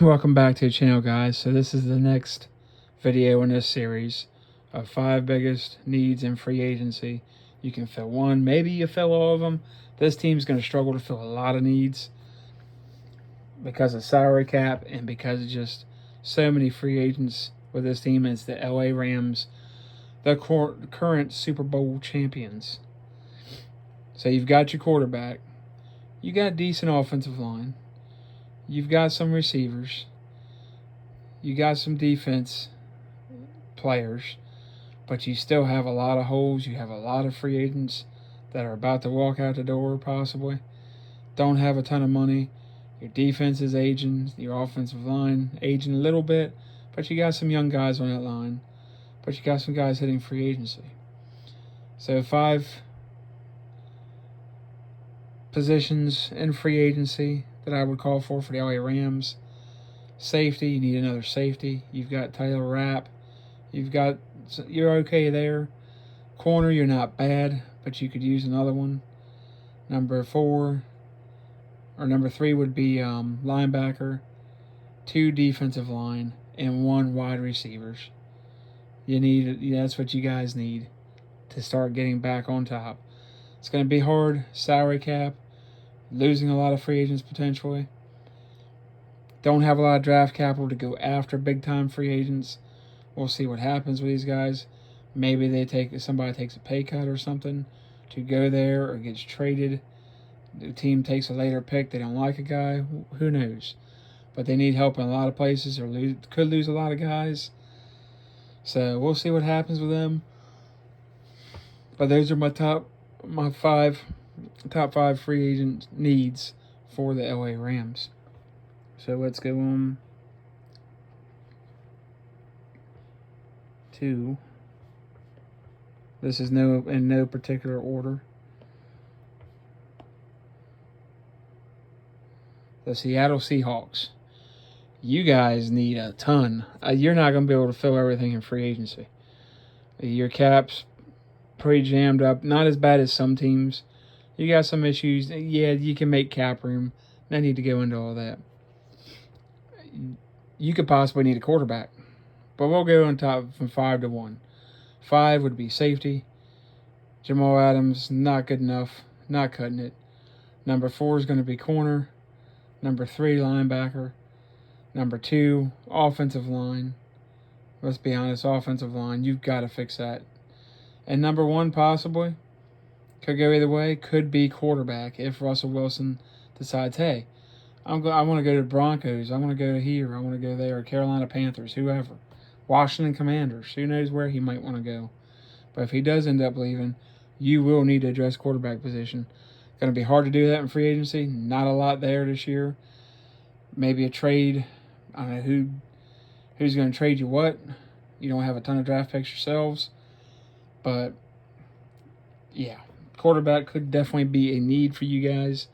Welcome back to the channel, guys. So this is the next video in this series of 5 biggest needs in free agency. You can fill one, maybe you fill all of them. This team's going to struggle to fill a lot of needs because of salary cap and because of just so many free agents with this team. It's the LA Rams, the current Super Bowl champions. So you've got your quarterback, you got a decent offensive line, you've got some receivers, you got some defense players, but you still have a lot of holes. You have a lot of free agents that are about to walk out the door, possibly. Don't have a ton of money. Your defense is aging. Your offensive line aging a little bit, but you got some young guys on that line. But you got some guys hitting free agency. So 5 positions in free agency that I would call for the LA Rams. Safety, you need another safety. You've got Taylor Rapp. You're okay there. Corner, you're not bad, but you could use another one. Number 3 would be linebacker, 2 defensive line, and 1 wide receivers. That's what you guys need to start getting back on top. It's going to be hard. Salary cap, losing a lot of free agents potentially. Don't have a lot of draft capital to go after big-time free agents. We'll see what happens with these guys. Maybe somebody takes a pay cut or something to go there, or gets traded. The team takes a later pick. They don't like a guy. Who knows? But they need help in a lot of places, or could lose a lot of guys. So we'll see what happens with them. But those are my top 5 free agent needs for the LA Rams. So let's go on to, this is in no particular order, the Seattle Seahawks. You guys need a ton. You're not going to be able to fill everything in free agency. Your cap's pretty jammed up. Not as bad as some teams. You got some issues. Yeah, you can make cap room. No need to go into all that. You could possibly need a quarterback. But we'll go on top from 5 to 1. 5 would be safety. Jamal Adams, not good enough. Not cutting it. Number 4 is going to be corner. Number 3, linebacker. Number 2, offensive line. Let's be honest, offensive line, you've got to fix that. And number 1, possibly, could go either way, could be quarterback if Russell Wilson decides, hey, I want to go to the Broncos. I want to go here. I want to go there. Carolina Panthers, whoever. Washington Commanders. Who knows where he might want to go. But if he does end up leaving, you will need to address quarterback position. Going to be hard to do that in free agency. Not a lot there this year. Maybe a trade. I don't know who's going to trade you what. You don't have a ton of draft picks yourselves. But, yeah, quarterback could definitely be a need for you guys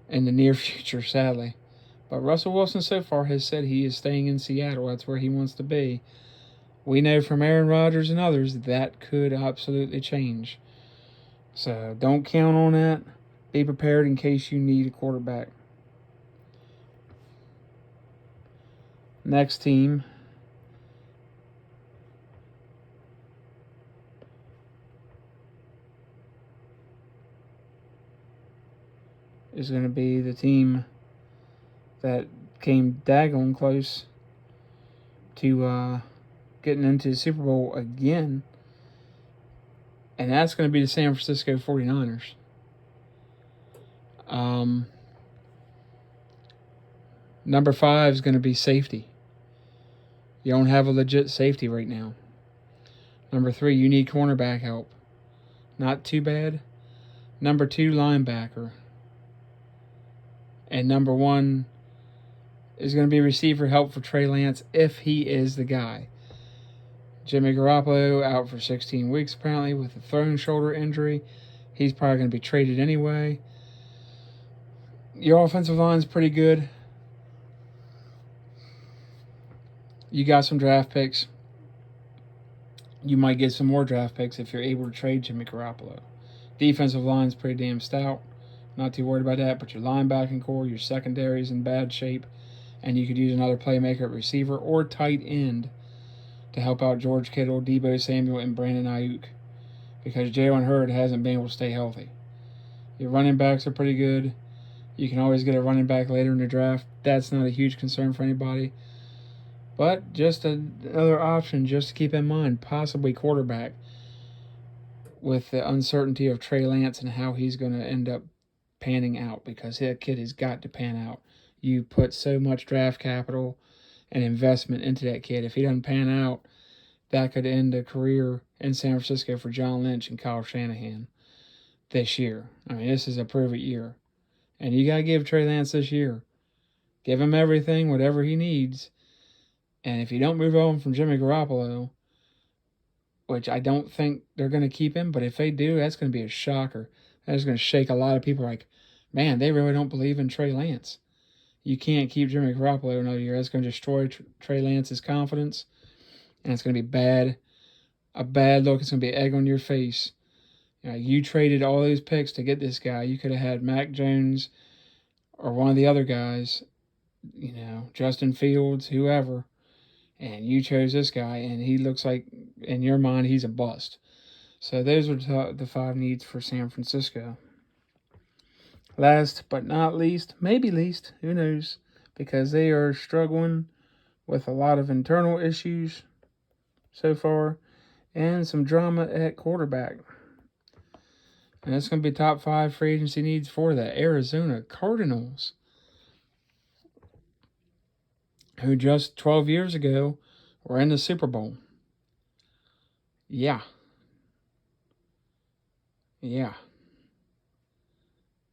in the near future, sadly. But Russell Wilson so far has said he is staying in Seattle. That's where he wants to be. We know from Aaron Rodgers and others that could absolutely change. So don't count on that. Be prepared in case you need a quarterback. Next team is going to be the team that came daggone close to getting into the Super Bowl again, and that's going to be the San Francisco 49ers. Number 5 is going to be safety. You don't have a legit safety right now. Number 3, you need cornerback help. Not too bad. Number 2, linebacker. And number 1 is going to be receiver help for Trey Lance if he is the guy. Jimmy Garoppolo out for 16 weeks apparently with a thrown shoulder injury. He's probably going to be traded anyway. Your offensive line is pretty good. You got some draft picks. You might get some more draft picks if you're able to trade Jimmy Garoppolo. Defensive line is pretty damn stout. Not too worried about that, but your linebacking core, your secondary is in bad shape. And you could use another playmaker at receiver or tight end to help out George Kittle, Deebo Samuel, and Brandon Ayuk, because Jalen Hurd hasn't been able to stay healthy. Your running backs are pretty good. You can always get a running back later in the draft. That's not a huge concern for anybody. But just another option just to keep in mind, possibly quarterback, with the uncertainty of Trey Lance and how he's going to end up panning out, because that kid has got to pan out. You put so much draft capital and investment into that kid. If he doesn't pan out, that could end a career in San Francisco for John Lynch and Kyle Shanahan this year. I mean, this is a prove it year. And you got to give Trey Lance this year. Give him everything, whatever he needs. And if you don't move on from Jimmy Garoppolo, which I don't think they're going to keep him, but if they do, that's going to be a shocker. That's going to shake a lot of people like, man, they really don't believe in Trey Lance. You can't keep Jimmy Garoppolo another year. That's going to destroy Trey Lance's confidence, and it's going to be bad. A bad look. It's going to be egg on your face. You traded all those picks to get this guy. You could have had Mac Jones or one of the other guys, Justin Fields, whoever, and you chose this guy, and he looks like, in your mind, he's a bust. So those are the 5 needs for San Francisco. Last but not least, maybe least, who knows, because they are struggling with a lot of internal issues so far and some drama at quarterback. And that's going to be top 5 free agency needs for the Arizona Cardinals, who just 12 years ago were in the Super Bowl. Yeah.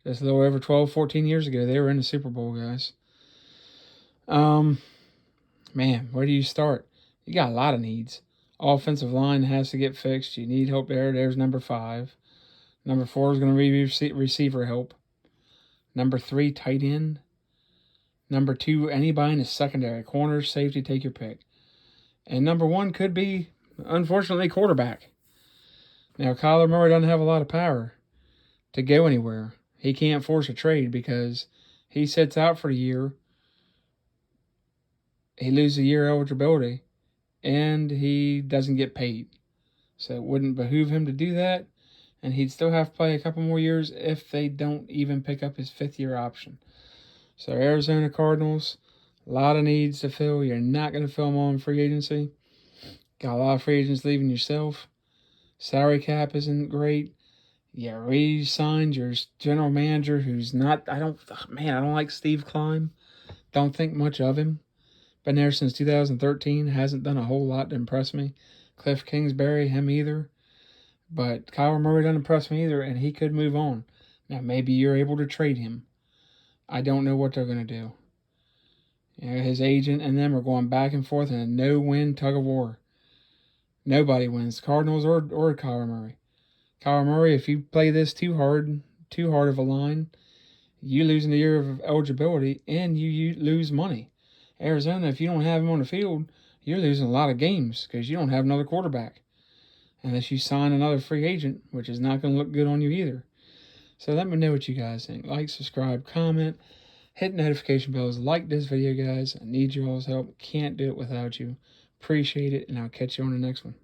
Just a little over 12, 14 years ago, they were in the Super Bowl, guys. Man, where do you start? You got a lot of needs. Offensive line has to get fixed. You need help there. There's number 5. Number 4 is going to be receiver help. Number 3, tight end. Number 2, anybody in the secondary. Corner, safety, take your pick. And number 1 could be, unfortunately, quarterback. Now, Kyler Murray doesn't have a lot of power to go anywhere. He can't force a trade because he sits out for a year. He loses a year eligibility, and he doesn't get paid. So it wouldn't behoove him to do that, and he'd still have to play a couple more years if they don't even pick up his 5th-year option. So Arizona Cardinals, a lot of needs to fill. You're not going to fill them all in free agency. Got a lot of free agents leaving yourself. Salary cap isn't great. You re-signed your general manager, who's not. I don't like Steve Klein. Don't think much of him. Been there since 2013. Hasn't done a whole lot to impress me. Cliff Kingsbury, him either. But Kyler Murray doesn't impress me either, and he could move on. Now, maybe you're able to trade him. I don't know what they're going to do. His agent and them are going back and forth in a no-win tug of war. Nobody wins, Cardinals or Kyler Murray. Kyler Murray, if you play this too hard of a line, you lose a year of eligibility and you lose money. Arizona, if you don't have him on the field, you're losing a lot of games because you don't have another quarterback. Unless you sign another free agent, which is not going to look good on you either. So let me know what you guys think. Like, subscribe, comment, hit notification bells. Like this video, guys. I need your all's help. Can't do it without you. Appreciate it, and I'll catch you on the next one.